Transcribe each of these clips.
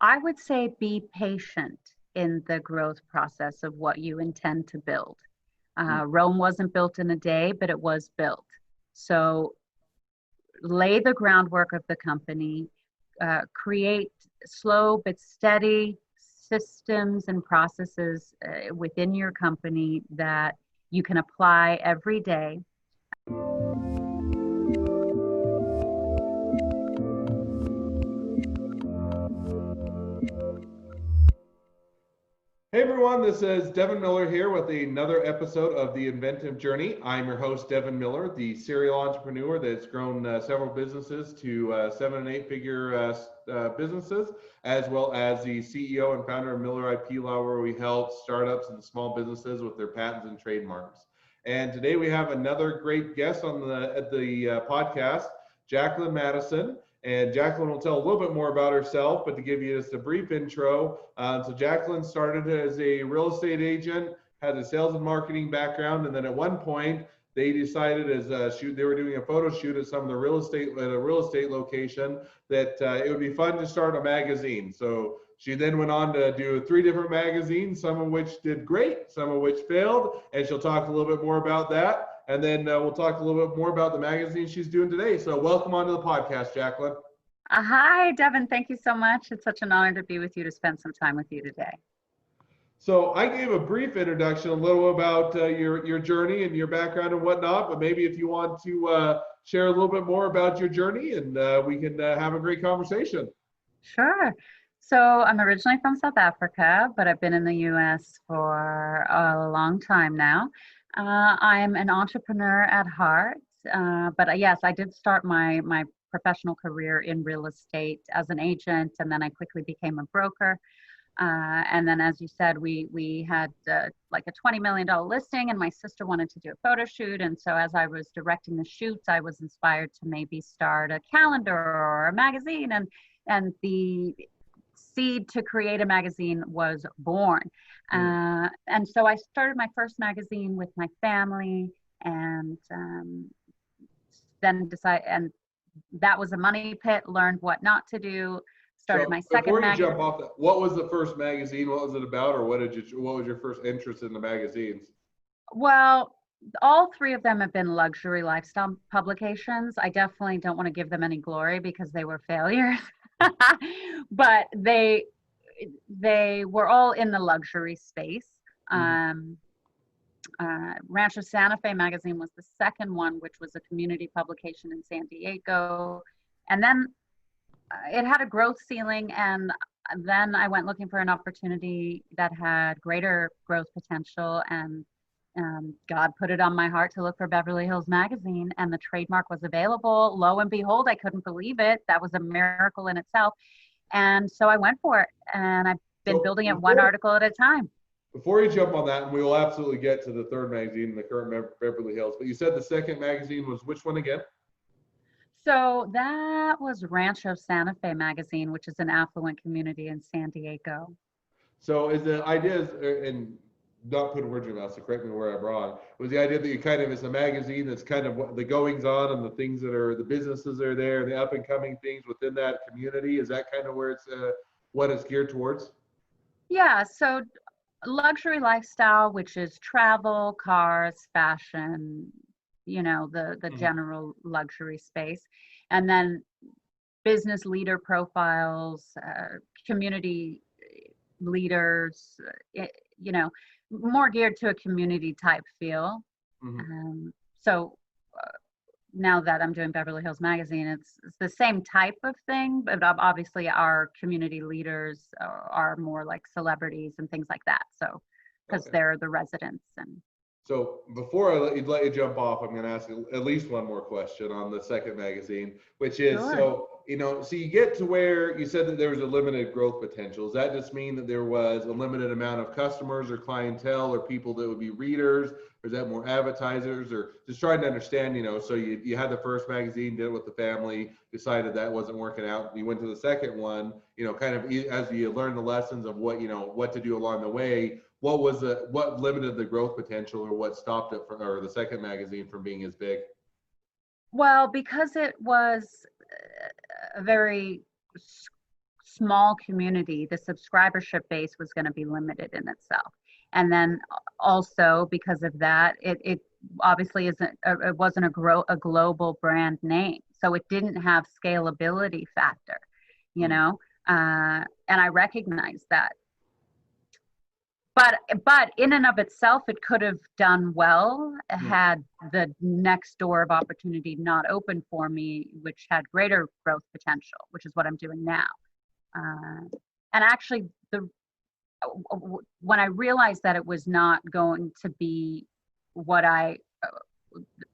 I would say be patient in the growth process of what you intend to build. Mm. Rome wasn't built in a day, but it was built. So lay the groundwork of the company, create slow but steady systems and processes within your company that you can apply every day. Hey everyone, this is Devin Miller here with another episode of the Inventive Journey. I'm your host, Devin Miller, the serial entrepreneur that's grown several businesses to 7 and 8 figure businesses, as well as the CEO and founder of Miller IP Law, where we help startups and small businesses with their patents and trademarks. And today we have another great guest on the podcast, Jacqueline Maddison. And Jacqueline will tell a little bit more about herself, but to give you just a brief intro, so Jacqueline started as a real estate agent, had a sales and marketing background, and then at one point they decided as they were doing a photo shoot at some of the real estate at a real estate location that it would be fun to start a magazine. So she then went on to do 3 different magazines, some of which did great, some of which failed, and she'll talk a little bit more about that. And then we'll talk a little bit more about the magazine she's doing today. So welcome onto the podcast, Jacqueline. Hi, Devin. Thank you so much. It's such an honor to be with you, to spend some time with you today. So I gave a brief introduction, a little about your journey and your background and whatnot, but maybe if you want to share a little bit more about your journey, and we can have a great conversation. Sure. So I'm originally from South Africa, but I've been in the US for a long time now. I'm an entrepreneur at heart, but yes, I did start my professional career in real estate as an agent, and then I quickly became a broker. And then, as you said, we had like a $20 million listing, and my sister wanted to do a photo shoot. And so as I was directing the shoots, I was inspired to maybe start a calendar or a magazine, and the seed to create a magazine was born. And so I started my first magazine with my family, and then and that was a money pit, learned what not to do, started my second magazine. Before you jump off that, what was the first magazine? What was it about? Or what was your first interest in the magazines? Well, all 3 of them have been luxury lifestyle publications. I definitely don't want to give them any glory because they were failures. But they were all in the luxury space. Rancho Santa Fe magazine was the second one, which was a community publication in San Diego. And then it had a growth ceiling, and then I went looking for an opportunity that had greater growth potential, and God put it on my heart to look for Beverly Hills Magazine, and the trademark was available. Lo and behold, I couldn't believe it. That was a miracle in itself. And so I went for it, and I've been building it one article at a time. Before you jump on that, and we will absolutely get to the third magazine, the current Beverly Hills, but you said the second magazine was which one again? So that was Rancho Santa Fe magazine, which is an affluent community in San Diego. So is the idea, and not putting words in your mouth, so correct me where I'm wrong, was the idea that you kind of, it's a magazine that's kind of what the goings on and the things that are, the businesses are there, the up and coming things within that community? Is that kind of where it's, what it's geared towards? Yeah, so luxury lifestyle, which is travel, cars, fashion, the general luxury space. And then business leader profiles, community leaders, more geared to a community type feel. So now that I'm doing Beverly Hills Magazine, it's the same type of thing, but obviously our community leaders are more like celebrities and things like that. So, because they're the residents. And so before I let you jump off, I'm going to ask at least one more question on the second magazine, which is, Sure. So you get to where you said that there was a limited growth potential. Does that just mean that there was a limited amount of customers or clientele or people that would be readers? Or is that more advertisers? Or just trying to understand, so you had the first magazine, did it with the family, decided that wasn't working out. You went to the second one, kind of as you learned the lessons of what to do along the way. What limited the growth potential, or what stopped it or the second magazine from being as big? Well, because it was a very small community, the subscribership base was going to be limited in itself. And then also because of that, it obviously it wasn't a global brand name. So it didn't have scalability factor, you know, and I recognize that. But in and of itself, it could have done well had the next door of opportunity not opened for me, which had greater growth potential, which is what I'm doing now. And actually, when I realized that it was not going to be what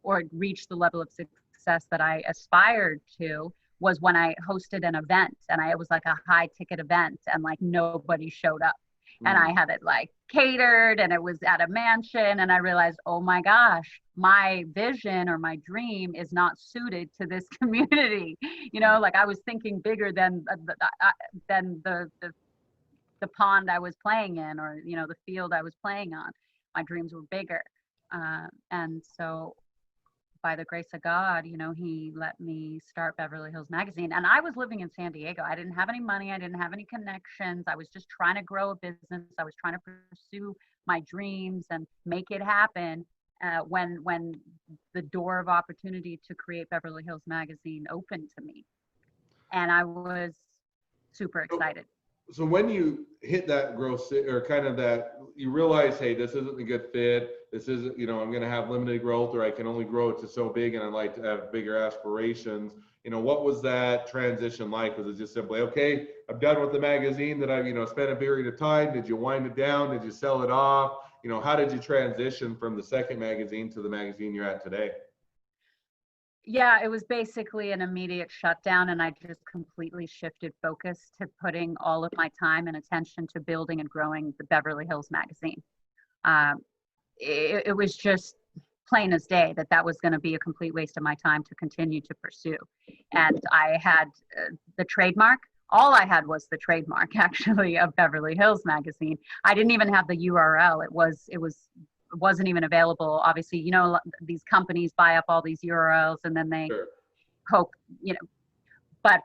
or reach the level of success that I aspired to, was when I hosted an event, and it was like a high ticket event, and like nobody showed up. And I had it like catered, and it was at a mansion, and I realized, oh my gosh, my vision or my dream is not suited to this community. You know, like I was thinking bigger than the pond I was playing in, or, you know, the field I was playing on. My dreams were bigger. And so by the grace of God, you know, he let me start Beverly Hills Magazine. And I was living in San Diego. I didn't have any money. I didn't have any connections. I was just trying to grow a business. I was trying to pursue my dreams and make it happen. When the door of opportunity to create Beverly Hills Magazine opened to me. And I was super excited. So when you hit that growth, or kind of that, you realize, hey, this isn't a good fit. This isn't, you know, I'm going to have limited growth, or I can only grow it to so big, and I'd like to have bigger aspirations. You know, what was that transition like? Was it just simply, okay, I'm done with the magazine that I've, you know, spent a period of time? Did you wind it down? Did you sell it off? You know, how did you transition from the second magazine to the magazine you're at today? Yeah, it was basically an immediate shutdown, and I just completely shifted focus to putting all of my time and attention to building and growing the Beverly Hills Magazine. It was just plain as day that was going to be a complete waste of my time to continue to pursue. And I had the trademark. All I had was the trademark, actually, of Beverly Hills Magazine. I didn't even have the URL. It wasn't even available. Obviously, you know, these companies buy up all these URLs and then they hope, you know, but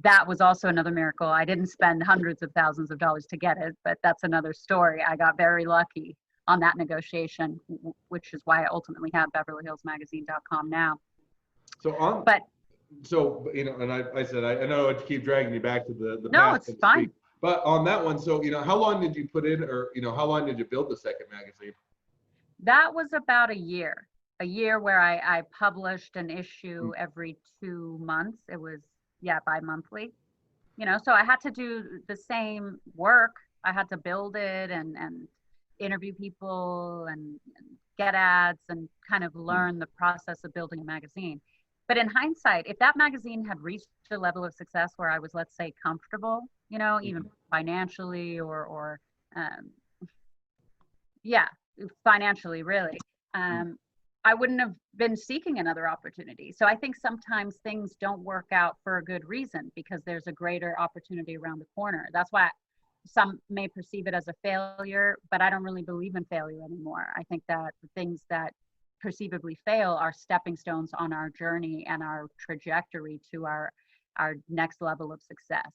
that was also another miracle. I didn't spend hundreds of thousands of dollars to get it, but that's another story. I got very lucky on that negotiation, which is why I ultimately have BeverlyHillsMagazine.com now. So, you know, and I said, I know I keep dragging you back to the no, past. it's fine. But on that one, so, you know, how long did you put in, or, you know, how long did you build the second magazine? That was about a year where I published an issue every 2 months. It was, bi-monthly, you know, so I had to do the same work. I had to build it and interview people and get ads and kind of learn the process of building a magazine. But in hindsight, if that magazine had reached a level of success where I was, let's say, comfortable, you know, even financially or financially, really, I wouldn't have been seeking another opportunity. So I think sometimes things don't work out for a good reason, because there's a greater opportunity around the corner. That's why some may perceive it as a failure, but I don't really believe in failure anymore. I think that the things that perceivably fail are stepping stones on our journey and our trajectory to our next level of success.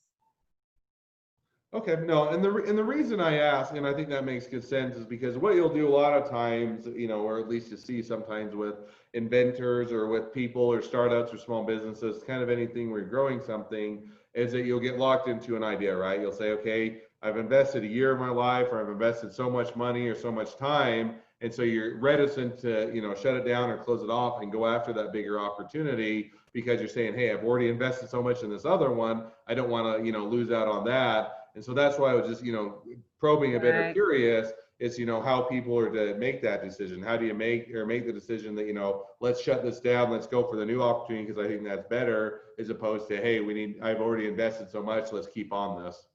Okay, no, and the reason I ask, and I think that makes good sense, is because what you'll do a lot of times, you know, or at least you see sometimes with inventors or with people or startups or small businesses, kind of anything where you're growing something, is that you'll get locked into an idea, right? You'll say, okay, I've invested a year of my life, or I've invested so much money or so much time, and so you're reticent to, you know, shut it down or close it off and go after that bigger opportunity, because you're saying, hey, I've already invested so much in this other one, I don't want to, you know, lose out on that. And so that's why I was just, you know, probing a bit, or curious, is, you know, how people are to make that decision. How do you make the decision that, you know, let's shut this down, let's go for the new opportunity because I think that's better, as opposed to, hey, I've already invested so much, let's keep on this.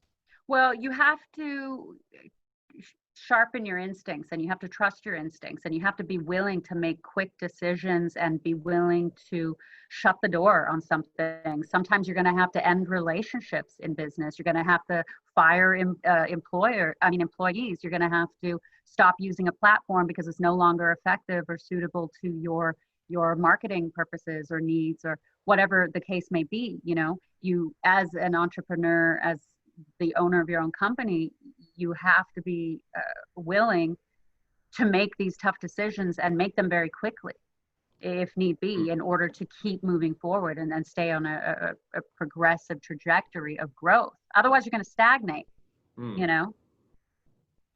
Well, you have to sharpen your instincts, and you have to trust your instincts, and you have to be willing to make quick decisions and be willing to shut the door on something. Sometimes you're going to have to end relationships in business. You're going to have to fire employees. You're going to have to stop using a platform because it's no longer effective or suitable to your marketing purposes or needs, or whatever the case may be, you know. you, as an entrepreneur, as the owner of your own company, you have to be willing to make these tough decisions and make them very quickly, if need be, in order to keep moving forward and stay on a progressive trajectory of growth. Otherwise, you're going to stagnate, you know?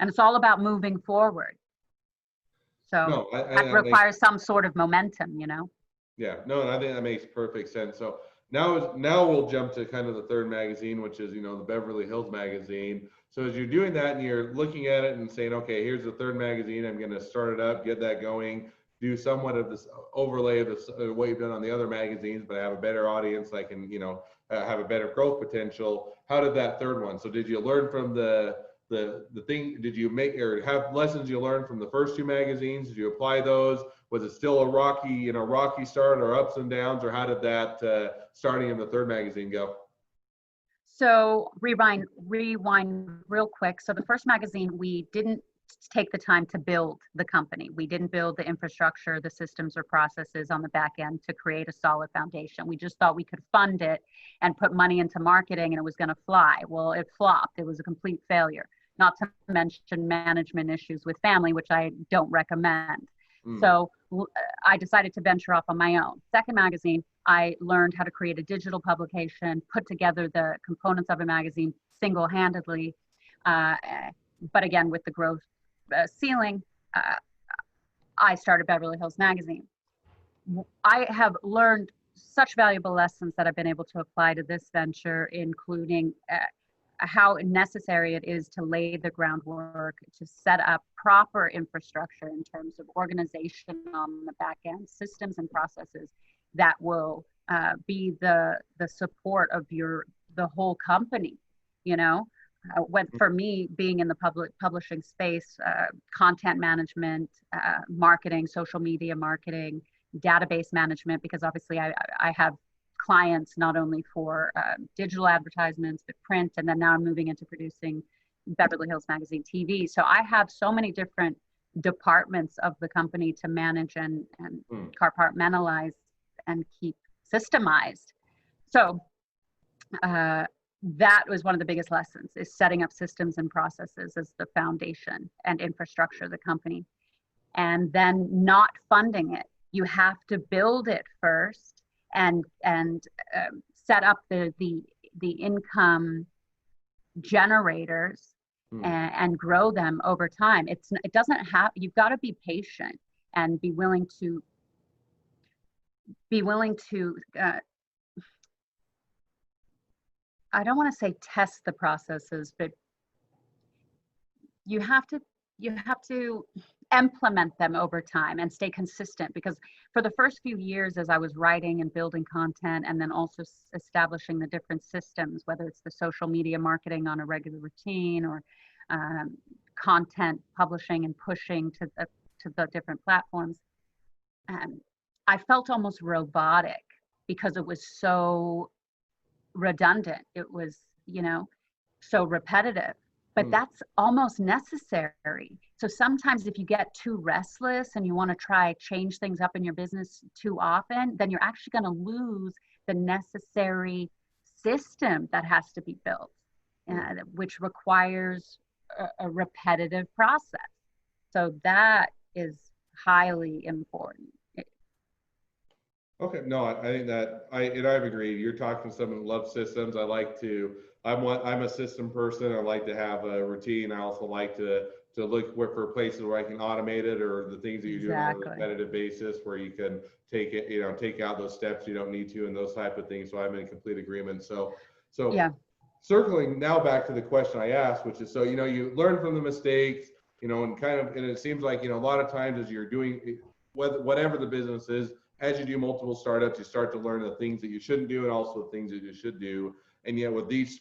And it's all about moving forward. So No, that requires some sort of momentum, you know? Yeah, no, and I think that makes perfect sense. So now we'll jump to kind of the third magazine, which is, the Beverly Hills magazine. So as you're doing that and you're looking at it and saying, okay, here's the third magazine, I'm going to start it up, get that going, do somewhat of this overlay of this, what you've done on the other magazines, but I have a better audience, I can, have a better growth potential. How did that third one? So did you learn from the thing, did you make or have lessons you learned from the first two magazines? Did you apply those? Was it still a rocky start, or ups and downs, or how did that starting in the third magazine go? So rewind real quick. So the first magazine, we didn't take the time to build the company. We didn't build the infrastructure, the systems or processes on the back end to create a solid foundation. We just thought we could fund it and put money into marketing and it was going to fly. Well, it flopped. It was a complete failure, not to mention management issues with family, which I don't recommend. So I decided to venture off on my own. Second magazine, I learned how to create a digital publication, put together the components of a magazine single-handedly. But again, with the growth ceiling, I started Beverly Hills Magazine. I have learned such valuable lessons that I've been able to apply to this venture, including how necessary it is to lay the groundwork, to set up proper infrastructure in terms of organization on the back end, systems and processes that will be the support of the whole company. For me, being in the public publishing space, content management, marketing, social media marketing, database management, because obviously I have clients not only for digital advertisements, but print, and then now I'm moving into producing Beverly Hills Magazine TV. So I have so many different departments of the company to manage and compartmentalize and keep systemized. So that was one of the biggest lessons, is setting up systems and processes as the foundation and infrastructure of the company, and then not funding it. You have to build it first and set up the income generators and grow them over time. It doesn't have, you've got to be patient and be willing to I don't want to say test the processes, but you have to implement them over time and stay consistent, because for the first few years, as I was writing and building content and then also establishing the different systems, whether it's the social media marketing on a regular routine or content publishing and pushing to the different platforms, I felt almost robotic because it was so redundant. It was, so repetitive. But that's almost necessary. So sometimes if you get too restless and you want to try change things up in your business too often, then you're actually going to lose the necessary system that has to be built, which requires a repetitive process. So that is highly important. Okay, no, I think that I've agreed. You're talking to someone who loves systems. I'm a system person. I like to have a routine. I also like to look for places where I can automate it, or the things that you do on a repetitive basis where you can take out those steps you don't need to, and those type of things. So I'm in complete agreement. So yeah. Circling now back to the question I asked, which is, so you learn from the mistakes, and it seems like a lot of times as you're doing whatever the business is, as you do multiple startups, you start to learn the things that you shouldn't do and also the things that you should do. And yet with these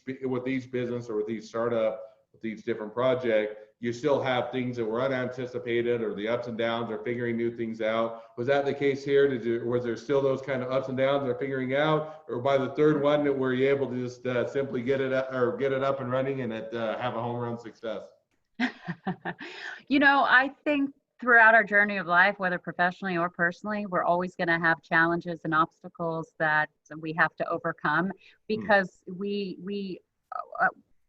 business or with these startup, with these different projects, you still have things that were unanticipated, or the ups and downs, or figuring new things out. Was that the case here? Was there still those kind of ups and downs or figuring out, or by the third one, were you able to just simply get it up and running and have a home run success? I think throughout our journey of life, whether professionally or personally, we're always going to have challenges and obstacles that we have to overcome, because uh,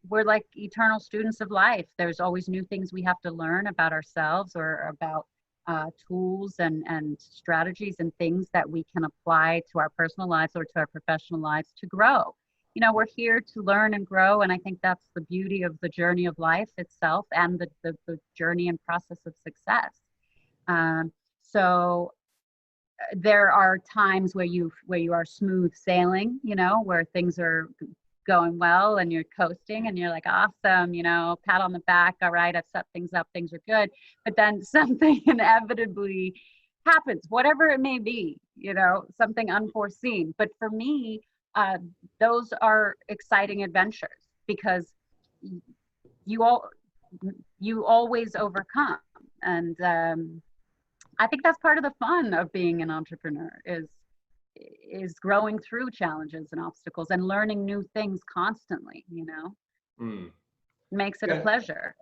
we're like eternal students of life. There's always new things we have to learn about ourselves, or about tools and strategies and things that we can apply to our personal lives or to our professional lives to grow. We're here to learn and grow, and I think that's the beauty of the journey of life itself, and the journey and process of success. So there are times where you are smooth sailing, where things are going well and you're coasting and you're like, awesome, pat on the back, all right, I've set things up, things are good. But then something inevitably happens, whatever it may be, something unforeseen. But for me, those are exciting adventures, because you always overcome. And I think that's part of the fun of being an entrepreneur, is growing through challenges and obstacles and learning new things constantly. Makes it a pleasure.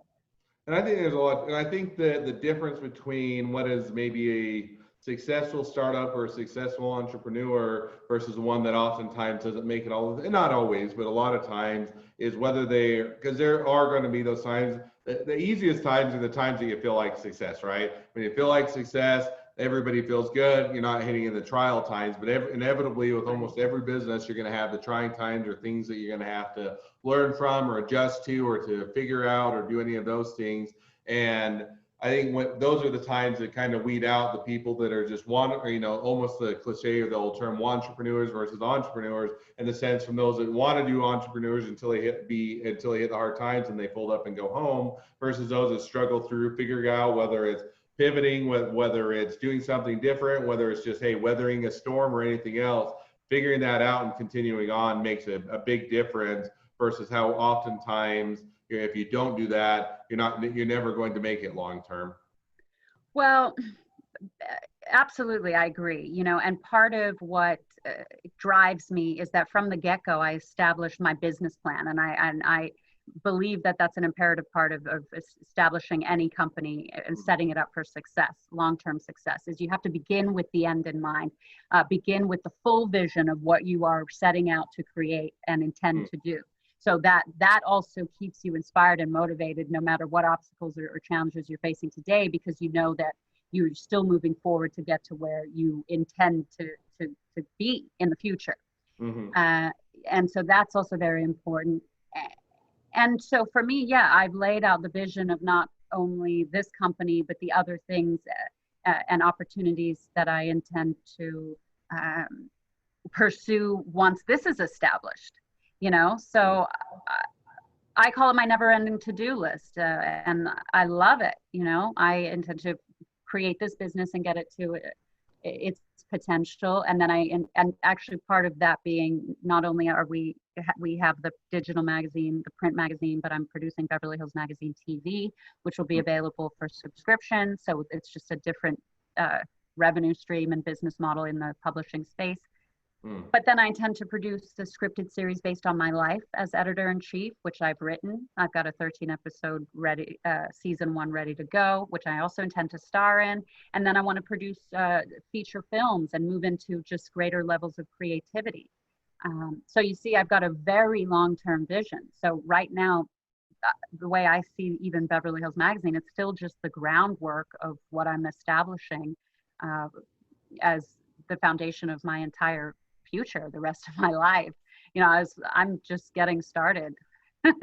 And I think there's a lot, and I think that the difference between what is maybe a successful startup or a successful entrepreneur versus one that oftentimes doesn't make it all, and not always, but a lot of times, is whether because there are going to be those times. The easiest times are the times that you feel like success, right? When you feel like success, everybody feels good. You're not hitting in the trial times, but inevitably with almost every business, you're going to have the trying times, or things that you're going to have to learn from or adjust to, or to figure out, or do any of those things. And I think those are the times that kind of weed out the people that are just almost the cliche or the old term, entrepreneurs versus entrepreneurs, in the sense from those that want to do entrepreneurs until they hit the hard times and they fold up and go home, versus those that struggle through figuring out whether it's pivoting, whether it's doing something different, whether it's just, hey, weathering a storm or anything else. Figuring that out and continuing on makes a big difference, versus how oftentimes, if you don't do that, you're never going to make it long term. Well, absolutely, I agree. And part of what drives me is that from the get-go, I established my business plan, and I believe that that's an imperative part of establishing any company and setting it up for success, long-term success. Is you have to begin with the end in mind, begin with the full vision of what you are setting out to create and intend to do. So that also keeps you inspired and motivated, no matter what obstacles or challenges you're facing today, because you know that you're still moving forward to get to where you intend to be in the future. And so that's also very important. And so for me, I've laid out the vision of not only this company, but the other things and opportunities that I intend to pursue once this is established. So I call it my never-ending to-do list, and I love it. I intend to create this business and get it to its potential, and then and actually part of that being, not only are we have the digital magazine, the print magazine, but I'm producing Beverly Hills Magazine TV, which will be available for subscription. So it's just a different revenue stream and business model in the publishing space. But then I intend to produce a scripted series based on my life as editor-in-chief, which I've written. I've got a 13-episode ready, season 1 ready to go, which I also intend to star in. And then I want to produce feature films and move into just greater levels of creativity. So you see, I've got a very long-term vision. So right now, the way I see even Beverly Hills Magazine, it's still just the groundwork of what I'm establishing as the foundation of my entire future, the rest of my life. I'm just getting started. And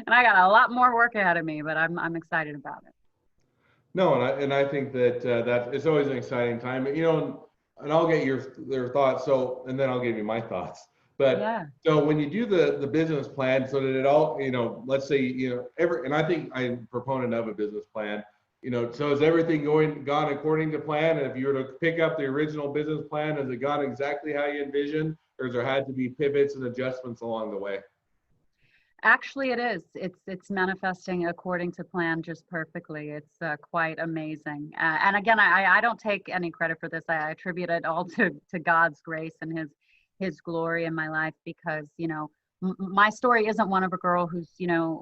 I got a lot more work ahead of me, but I'm excited about it. No, and I think that it's always an exciting time. And I'll get your thoughts. So, and then I'll give you my thoughts. But so when you do the business plan, so that it all, let's say, and I think I'm a proponent of a business plan. So is everything gone according to plan? And if you were to pick up the original business plan, has it gone exactly how you envisioned, or has there had to be pivots and adjustments along the way? Actually, it is. It's manifesting according to plan just perfectly. It's quite amazing. And again, I don't take any credit for this. I attribute it all to God's grace and His glory in my life, because my story isn't one of a girl who's,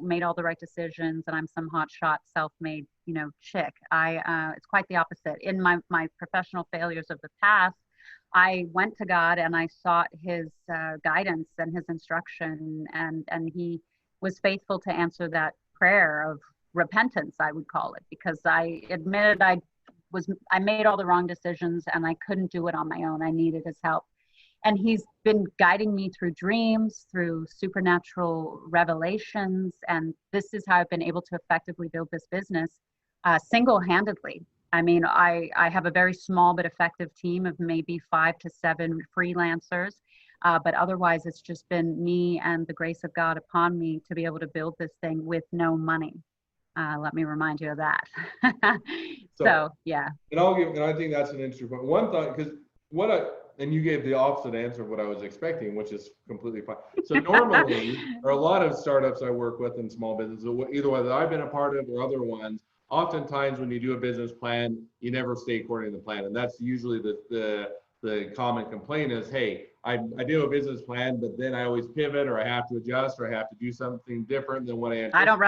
made all the right decisions and I'm some hotshot self-made, chick. It's quite the opposite. In my professional failures of the past, I went to God and I sought his guidance and his instruction, and he was faithful to answer that prayer of repentance, I would call it, because I admitted I made all the wrong decisions and I couldn't do it on my own. I needed his help. And he's been guiding me through dreams, through supernatural revelations. And this is how I've been able to effectively build this business single-handedly. I mean, I have a very small but effective team of maybe 5 to 7 freelancers. But otherwise, it's just been me and the grace of God upon me to be able to build this thing with no money. Let me remind you of that. So yeah. And I think that's an interesting point. One thought, because and you gave the opposite answer of what I was expecting, which is completely fine. So normally, or a lot of startups I work with in small businesses, either whether I've been a part of or other ones, oftentimes when you do a business plan, you never stay according to the plan. And that's usually the common complaint is, hey, I do a business plan, but then I always pivot, or I have to adjust, or I have to do something different than what I anticipated. I don't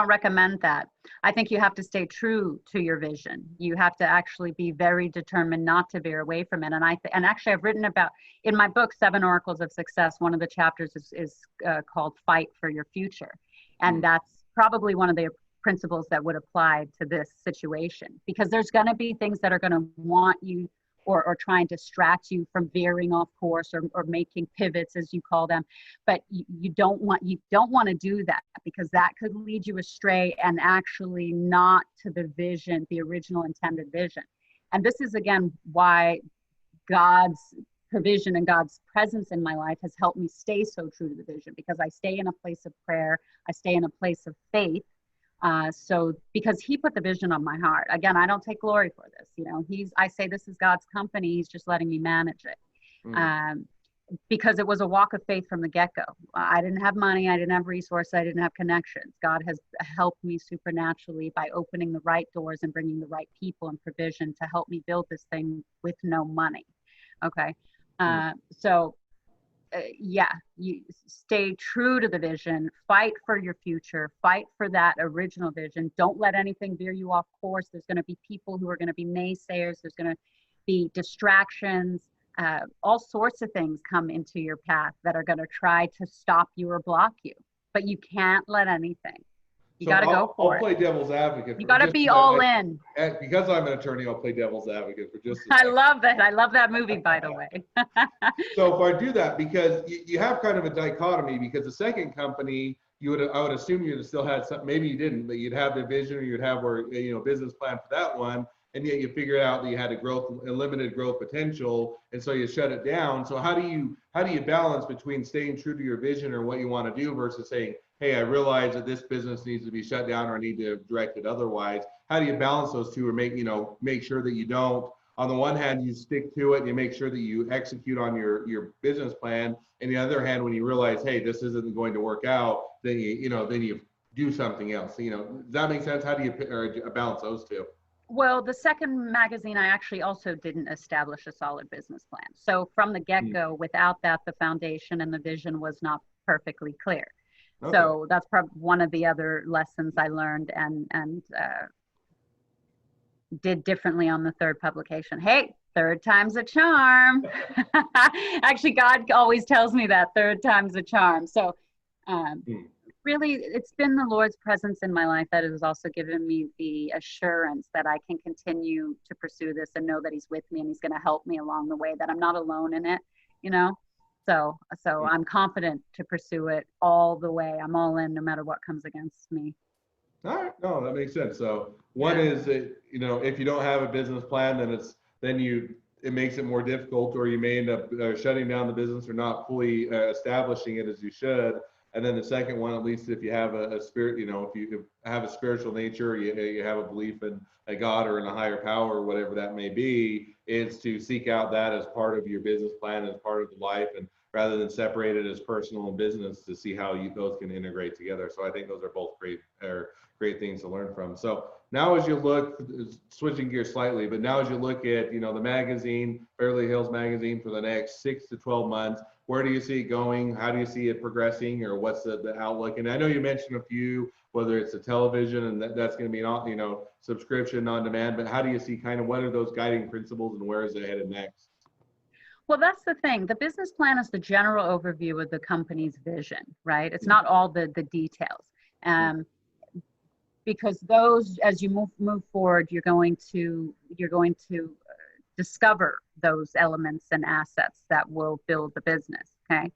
recommend that. I think you have to stay true to your vision. You have to actually be very determined not to veer away from it. And actually, I've written about, in my book, 7 Oracles of Success, one of the chapters is called Fight for Your Future. And that's probably one of the principles that would apply to this situation, because there's going to be things that are going to want you or try and distract you from veering off course or making pivots, as you call them. But you don't want to do that, because that could lead you astray and actually not to the vision, the original intended vision. And this is, again, why God's provision and God's presence in my life has helped me stay so true to the vision, because I stay in a place of prayer. I stay in a place of faith. So because he put the vision on my heart. Again, I don't take glory for this. I say this is God's company. He's just letting me manage it. Because it was a walk of faith from the get-go. I didn't have money. I didn't have resources. I didn't have connections. God has helped me supernaturally by opening the right doors and bringing the right people and provision to help me build this thing with no money. Okay. You stay true to the vision, fight for your future, fight for that original vision. Don't let anything veer you off course. There's going to be people who are going to be naysayers. There's going to be distractions. All sorts of things come into your path that are going to try to stop you or block you, but you can't let anything. You got to go for it. I'll play devil's advocate. You got to be all in. Because I'm an attorney, I'll play devil's advocate for just a I second. love that. I love that movie, by the way. So if I do that, because you have kind of a dichotomy, because the second company, I would assume you'd have still had some, maybe you didn't, but you'd have the vision, or you'd have a business plan for that one, and yet you figured out that you had a limited growth potential, and so you shut it down. So how do you balance between staying true to your vision or what you want to do versus saying, hey, I realize that this business needs to be shut down, or I need to direct it otherwise? How do you balance those two, or make sure that you don't, on the one hand, you stick to it and you make sure that you execute on your business plan, and the other hand, when you realize, hey, this isn't going to work out, then you do something else. Does that make sense? How do you balance those two? Well, the second magazine, I actually also didn't establish a solid business plan. So from the get-go, without that, the foundation and the vision was not perfectly clear. Okay. So that's probably one of the other lessons I learned and did differently on the third publication. Hey, third time's a charm. Actually, God always tells me that third time's a charm. So really, it's been the Lord's presence in my life that has also given me the assurance that I can continue to pursue this and know that he's with me and he's going to help me along the way, that I'm not alone in it, So I'm confident to pursue it all the way. I'm all in no matter what comes against me. All right. No, that makes sense. So one is that, if you don't have a business plan, then it makes it more difficult, or you may end up shutting down the business or not fully establishing it as you should. And then the second one, at least if you have a spirit, if you have a spiritual nature, you have a belief in a God or in a higher power, or whatever that may be, is to seek out that as part of your business plan, as part of the life, and rather than separate it as personal and business, to see how those can integrate together. So I think those are both great things to learn from. So now as you look, switching gears slightly, but now as you look at, the magazine, Beverly Hills Magazine, for the next 6 to 12 months, where do you see it going? How do you see it progressing, or what's the outlook? And I know you mentioned a few, whether it's a television and that's going to be an, you know, subscription on demand, but how do you see kind of what are those guiding principles and where is it headed next? Well, that's the thing. The business plan is the general overview of the company's vision, right? It's not all the details. Because those, as you move forward, you're going to discover those elements and assets that will build the business. Okay,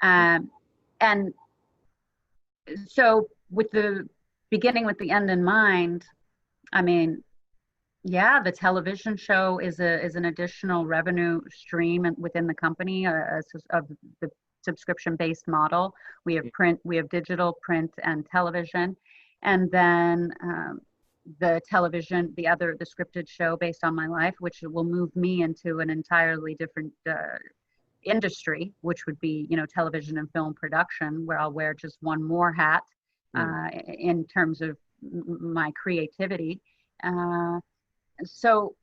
and so with the beginning with the end in mind, I mean, yeah, the television show is an additional revenue stream within the company of the subscription-based model. We have print, we have digital, print, and television. And then the television, the scripted show based on my life, which will move me into an entirely different industry, which would be, you know, television and film production, where I'll wear just one more hat in terms of my creativity. So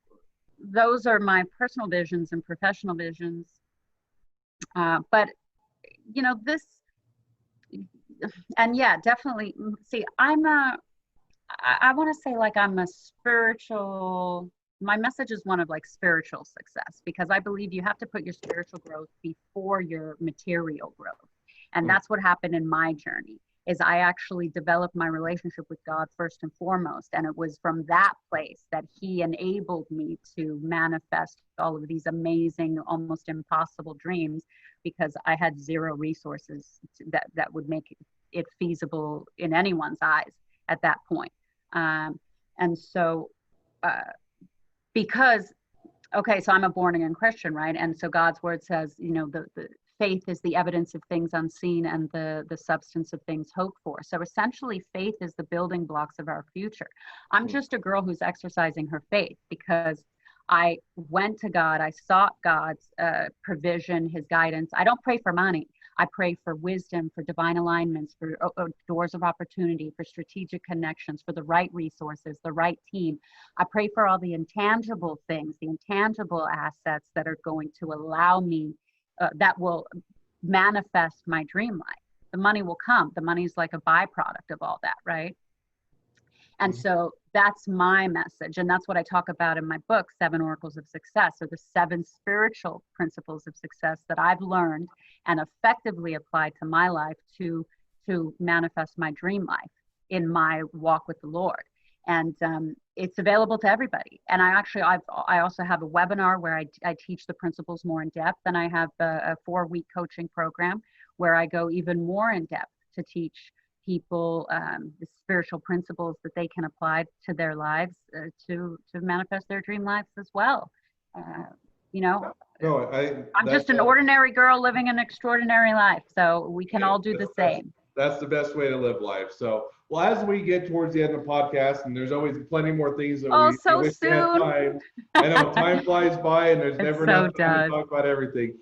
those are my personal visions and professional visions. But, you know, and yeah, definitely. See, I want to say like I'm a spiritual, my message is one of like spiritual success, because I believe you have to put your spiritual growth before your material growth. And that's what happened in my journey, is I actually developed my relationship with God first and foremost. And it was from that place that he enabled me to manifest all of these amazing, almost impossible dreams, because I had zero resources that would make it feasible in anyone's eyes at that point. And so, because, okay, so I'm a born again Christian, right? And so God's word says, you know, the faith is the evidence of things unseen and the substance of things hoped for. So essentially, faith is the building blocks of our future. I'm just a girl who's exercising her faith, because I went to God, I sought God's provision, his guidance. I don't pray for money. I pray for wisdom, for divine alignments, for doors of opportunity, for strategic connections, for the right resources, the right team. I pray for all the intangible things, the intangible assets that are going to allow me, that will manifest my dream life. The money will come. The money is like a byproduct of all that, right? And so that's my message. And that's what I talk about in my book, 7 Oracles of Success, or the 7 spiritual principles of success that I've learned and effectively applied to my life to manifest my dream life in my walk with the Lord. And it's available to everybody. And I also have a webinar where I teach the principles more in depth. And I have a 4-week coaching program where I go even more in depth to teach people the spiritual principles that they can apply to their lives to manifest their dream lives as well. You know, I'm just an ordinary girl living an extraordinary life, so we can all do the same. That's the best way to live life. So, well, as we get towards the end of the podcast, and there's always plenty more things that we wish we had time. I know time flies by, and there's never enough time to talk about everything.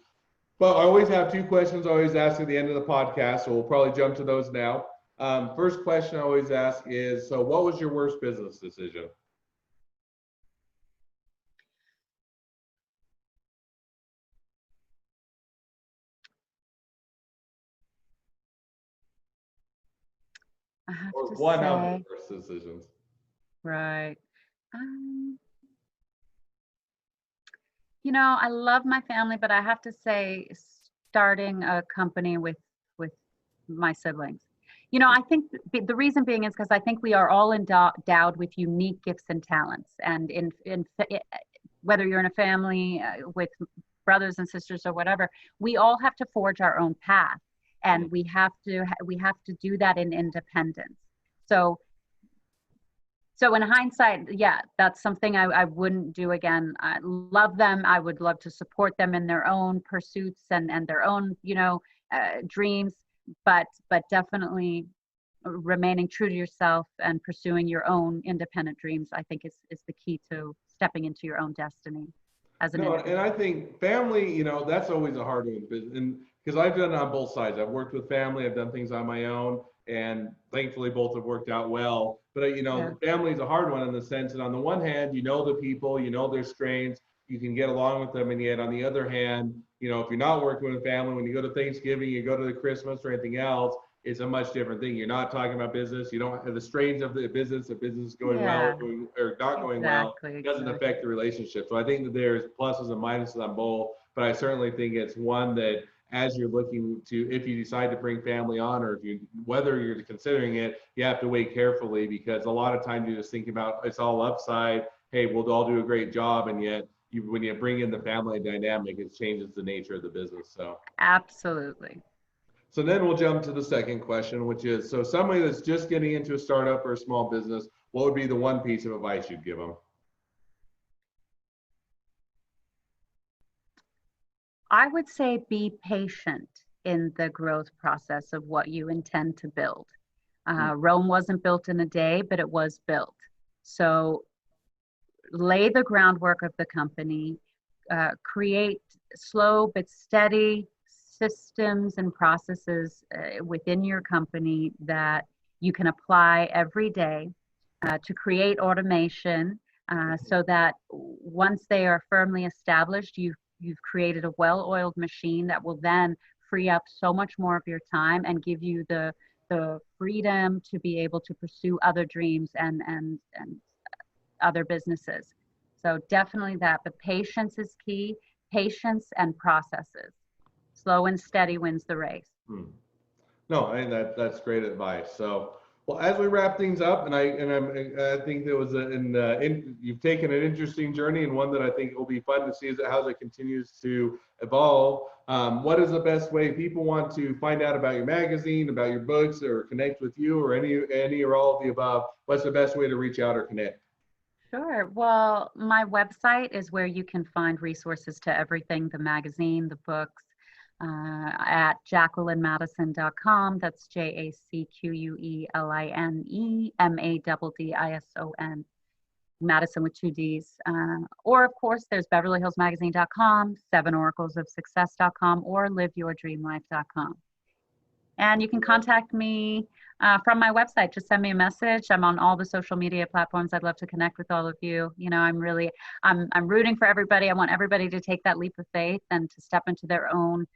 But I always have 2 questions I always ask at the end of the podcast, so we'll probably jump to those now. First question I always ask is, so what was your worst business decision? I have or to one say, of the worst decisions. Right. You know, I love my family, but I have to say, starting a company with my siblings. You know, I think the reason being is because I think we are all endowed with unique gifts and talents. And whether you're in a family with brothers and sisters or whatever, we all have to forge our own path, and we have to do that in independence. So in hindsight, yeah, that's something I wouldn't do again. I love them. I would love to support them in their own pursuits and their own, you know, dreams, but definitely remaining true to yourself and pursuing your own independent dreams, I think is the key to stepping into your own destiny as an individual. And I think family, you know, that's always a hard one, and because I've done it on both sides. I've worked with family, I've done things on my own, and thankfully both have worked out well. But you know, family is a hard one in the sense that on the one hand, you know the people, you know their strengths, you can get along with them, and yet on the other hand, you know, if you're not working with family, when you go to Thanksgiving, you go to the Christmas or anything else, it's a much different thing. You're not talking about business. You don't have the strains of the business going well Yeah, or not going well. exactly, Doesn't exactly. affect the relationship. So I think that there's pluses and minuses on both, but I certainly think it's one that as you're looking to, if you decide to bring family on, or if you, whether you're considering it, you have to weigh carefully, because a lot of times you're just thinking about it's all upside. Hey, we'll all do a great job, and yet when you bring in the family dynamic, it changes the nature of the business. Absolutely. So then we'll jump to the second question, which is, so somebody that's just getting into a startup or a small business, what would be the one piece of advice you'd give them? I would say be patient in the growth process of what you intend to build. Rome wasn't built in a day, but it was built. So lay the groundwork of the company, create slow but steady systems and processes within your company that you can apply every day to create automation so that once they are firmly established, you've created a well-oiled machine that will then free up so much more of your time and give you the freedom to be able to pursue other dreams and other businesses. So definitely that, but patience is key. Patience and processes. Slow and steady wins the race. No, I think that's great advice. So, well, as we wrap things up, and I think there was you've taken an interesting journey, and one that I think will be fun to see how it continues to evolve. What is the best way people want to find out about your magazine, about your books, or connect with you, or any or all of the above? What's the best way to reach out or connect? Sure. Well, my website is where you can find resources to everything, the magazine, the books, at jacquelinemadison.com. That's JACQUELINEMADDISON, Maddison with two D's. Or, of course, there's beverlyhillsmagazine.com, sevenoraclesofsuccess.com, or liveyourdreamlife.com. And you can contact me from my website. Just send me a message. I'm on all the social media platforms. I'd love to connect with all of you. You know, I'm rooting for everybody. I want everybody to take that leap of faith and to step into their own,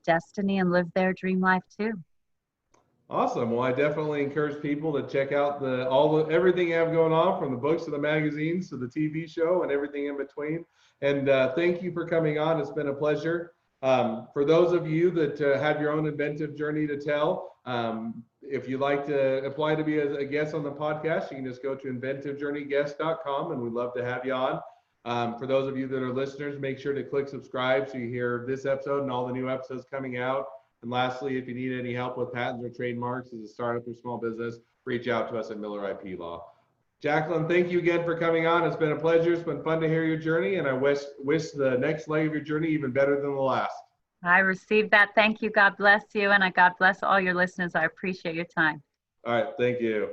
destiny and live their dream life too. Awesome. Well, I definitely encourage people to check out everything you have going on, from the books to the magazines to the TV show and everything in between. And thank you for coming on. It's been a pleasure. For those of you that have your own inventive journey to tell, if you'd like to apply to be a guest on the podcast, you can just go to inventivejourneyguest.com, and we'd love to have you on. For those of you that are listeners, make sure to click subscribe so you hear this episode and all the new episodes coming out. And lastly, if you need any help with patents or trademarks as a startup or small business, reach out to us at Miller IP Law. Jacqueline, thank you again for coming on. It's been a pleasure. It's been fun to hear your journey, and I wish the next leg of your journey even better than the last. I received that. Thank you. God bless you. And God bless all your listeners. I appreciate your time. All right. Thank you.